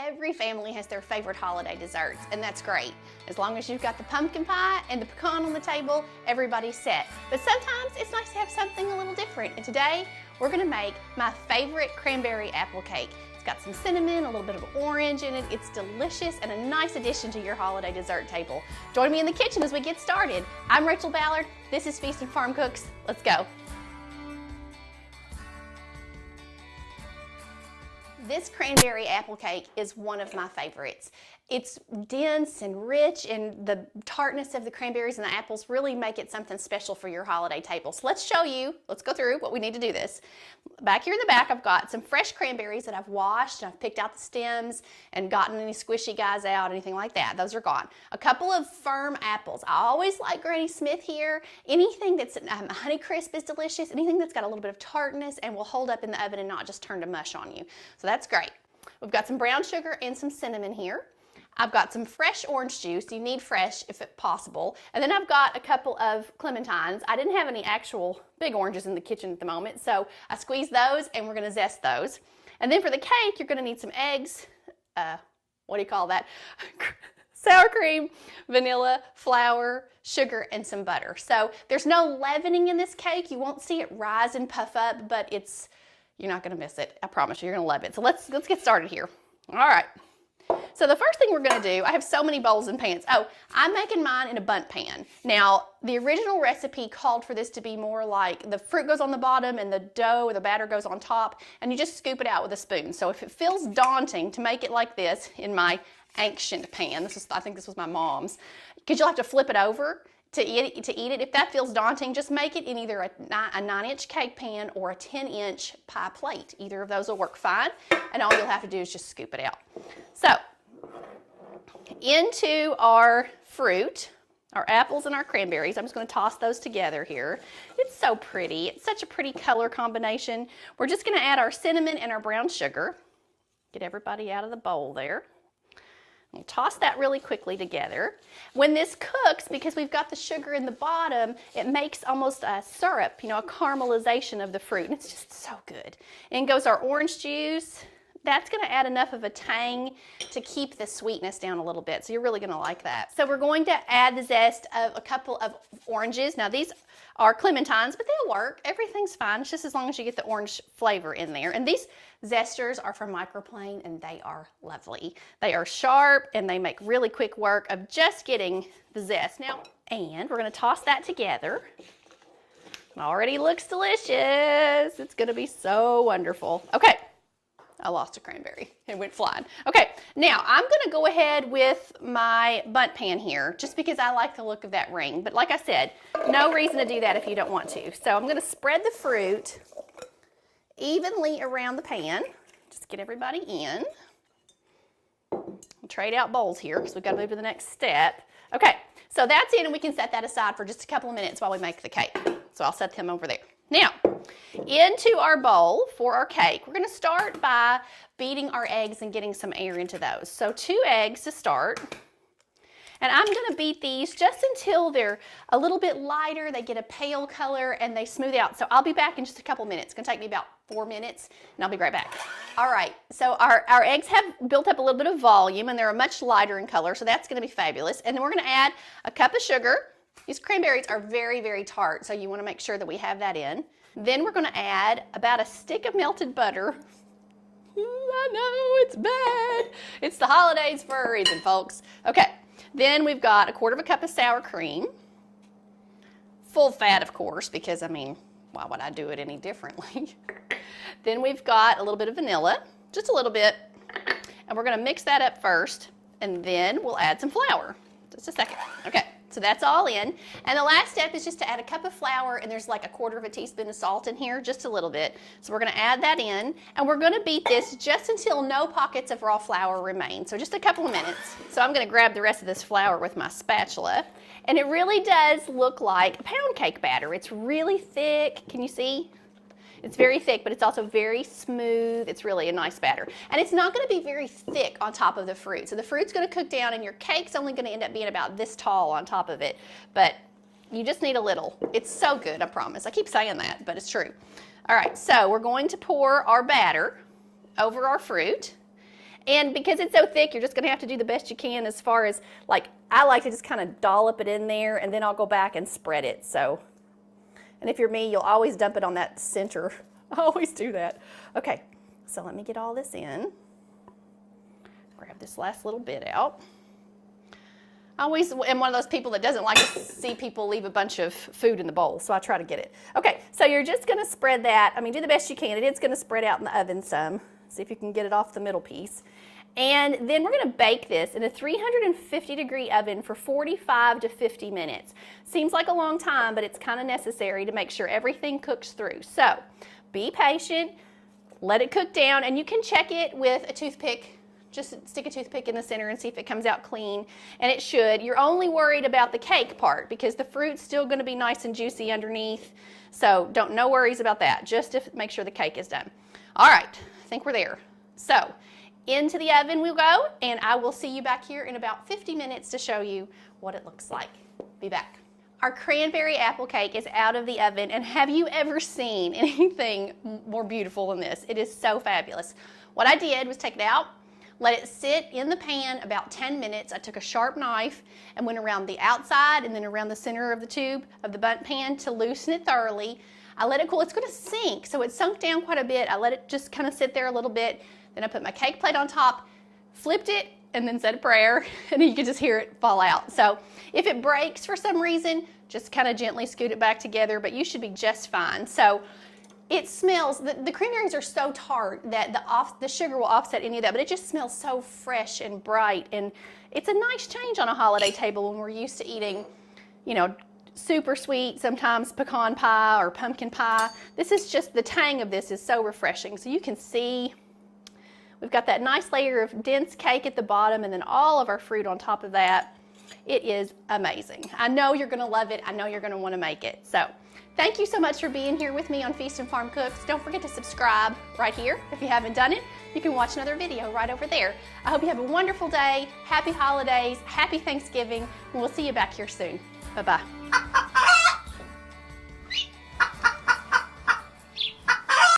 Every family has their favorite holiday desserts, and that's great. As long as you've got the pumpkin pie and the pecan on the table, everybody's set. But sometimes it's nice to have something a little different, and today we're gonna make my favorite cranberry apple cake. It's got some cinnamon, a little bit of orange in it. It's delicious and a nice addition to your holiday dessert table. Join me in the kitchen as we get started. I'm Rachel Ballard. This is Feast and Farm Cooks. Let's go. This cranberry apple cake is one of my favorites. It's dense and rich, and the tartness of the cranberries and the apples really make it something special for your holiday table. So let's show you, let's go through what we need to do this. Back here in the back, I've got some fresh cranberries that I've washed, and I've picked out the stems and gotten any squishy guys out, anything like that. Those are gone. A couple of firm apples. I always like Granny Smith here. Anything that's Honeycrisp is delicious. Anything that's got a little bit of tartness and will hold up in the oven and not just turn to mush on you. So that's great. We've got some brown sugar and some cinnamon here. I've got some fresh orange juice. You need fresh if possible. And then I've got a couple of clementines. I didn't have any actual big oranges in the kitchen at the moment, so I squeezed those and we're gonna zest those. And then for the cake, you're gonna need some eggs, what do you call that? Sour cream, vanilla, flour, sugar, and some butter. So there's no leavening in this cake. You won't see it rise and puff up, but you're not gonna miss it. I promise you, you're gonna love it. So let's get started here. All right. So the first thing we're going to do, I have so many bowls and pans. Oh, I'm making mine in a bundt pan. Now, the original recipe called for this to be more like the fruit goes on the bottom and the dough or the batter goes on top, and you just scoop it out with a spoon. So if it feels daunting to make it like this in my ancient pan, I think this was my mom's, because you'll have to flip it over to eat it. If that feels daunting, just make it in either a 9-inch cake pan or a 10-inch pie plate. Either of those will work fine, and all you'll have to do is just scoop it out. So, into our fruit, our apples and our cranberries, I'm just going to toss those together here. It's so pretty. It's such a pretty color combination. We're just going to add our cinnamon and our brown sugar. Get everybody out of the bowl there. We'll toss that really quickly together. When this cooks, because we've got the sugar in the bottom, it makes almost a syrup, a caramelization of the fruit, and it's just so good. In goes our orange juice. That's going to add enough of a tang to keep the sweetness down a little bit, so you're really going to like that. So we're going to add the zest of a couple of oranges. Now these are clementines, but they'll work. Everything's fine. It's just as long as you get the orange flavor in there. And these zesters are from Microplane, and they are lovely. They are sharp, and they make really quick work of just getting the zest. Now, and we're going to toss that together. It already looks delicious. It's going to be so wonderful. Okay. I lost a cranberry. It went flying. Okay, now I'm going to go ahead with my bundt pan here just because I like the look of that ring. But like I said, no reason to do that if you don't want to. So I'm going to spread the fruit evenly around the pan. Just get everybody in. We'll trade out bowls here because we've got to move to the next step. Okay, so that's in, and we can set that aside for just a couple of minutes while we make the cake. So I'll set them over there. Now, into our bowl for our cake, we're going to start by beating our eggs and getting some air into those. So 2 eggs to start. And I'm going to beat these just until they're a little bit lighter, they get a pale color, and they smooth out. So I'll be back in just a couple minutes. It's going to take me about 4 minutes, and I'll be right back. All right, so our eggs have built up a little bit of volume, and they're much lighter in color, so that's going to be fabulous. And then we're going to add a cup of sugar. These cranberries are very, very tart, so you want to make sure that we have that in. Then we're going to add about a stick of melted butter. I know, it's bad. It's the holidays for a reason, folks. Okay, then we've got a 1/4 cup of sour cream. Full fat, of course, because, why would I do it any differently? Then we've got a little bit of vanilla, just a little bit. And we're going to mix that up first, and then we'll add some flour. Just a second. Okay. So that's all in. And the last step is just to add a cup of flour, and there's like a 1/4 teaspoon of salt in here, just a little bit. So we're going to add that in, and we're going to beat this just until no pockets of raw flour remain. So just a couple of minutes. So I'm going to grab the rest of this flour with my spatula, and it really does look like a pound cake batter. It's really thick. Can you see? It's very thick, but it's also very smooth. It's really a nice batter. And it's not going to be very thick on top of the fruit. So the fruit's going to cook down, and your cake's only going to end up being about this tall on top of it. But you just need a little. It's so good, I promise. I keep saying that, but it's true. All right, so we're going to pour our batter over our fruit. And because it's so thick, you're just gonna have to do the best you can as far as, like, I like to just kind of dollop it in there and then I'll go back and spread it. So, and if you're me, you'll always dump it on that center. I always do that. Okay, so let me get all this in. Grab this last little bit out. I always am one of those people that doesn't like to see people leave a bunch of food in the bowl, so I try to get it. Okay, so you're just gonna spread that. I mean, do the best you can. It is gonna spread out in the oven some. See if you can get it off the middle piece. And then we're gonna bake this in a 350-degree oven for 45 to 50 minutes. Seems like a long time, but it's kind of necessary to make sure everything cooks through. So be patient, let it cook down, and you can check it with a toothpick. Just stick a toothpick in the center and see if it comes out clean, and it should. You're only worried about the cake part because the fruit's still gonna be nice and juicy underneath, so no worries about that, just to make sure the cake is done. All right, I think we're there. So into the oven we'll go, and I will see you back here in about 50 minutes to show you what it looks like. Be back. Our cranberry apple cake is out of the oven, and have you ever seen anything more beautiful than this? It is so fabulous. What I did was take it out, let it sit in the pan about 10 minutes. I took a sharp knife and went around the outside and then around the center of the tube of the bundt pan to loosen it thoroughly. I let it cool. It's going to sink, so it sunk down quite a bit. I let it just kind of sit there a little bit. Then I put my cake plate on top, flipped it, and then said a prayer, and you can just hear it fall out. So if it breaks for some reason, just kind of gently scoot it back together, but you should be just fine. So it smells, the cranberries are so tart that the sugar will offset any of that, but it just smells so fresh and bright, and it's a nice change on a holiday table when we're used to eating, you know, super sweet, sometimes pecan pie or pumpkin pie. This is just, the tang of this is so refreshing. So you can see we've got that nice layer of dense cake at the bottom and then all of our fruit on top of that. It is amazing. I know you're gonna love it. I know you're gonna wanna make it. So thank you so much for being here with me on Feast and Farm Cooks. Don't forget to subscribe right here. If you haven't done it, you can watch another video right over there. I hope you have a wonderful day. Happy holidays, happy Thanksgiving, and we'll see you back here soon. Bye-bye.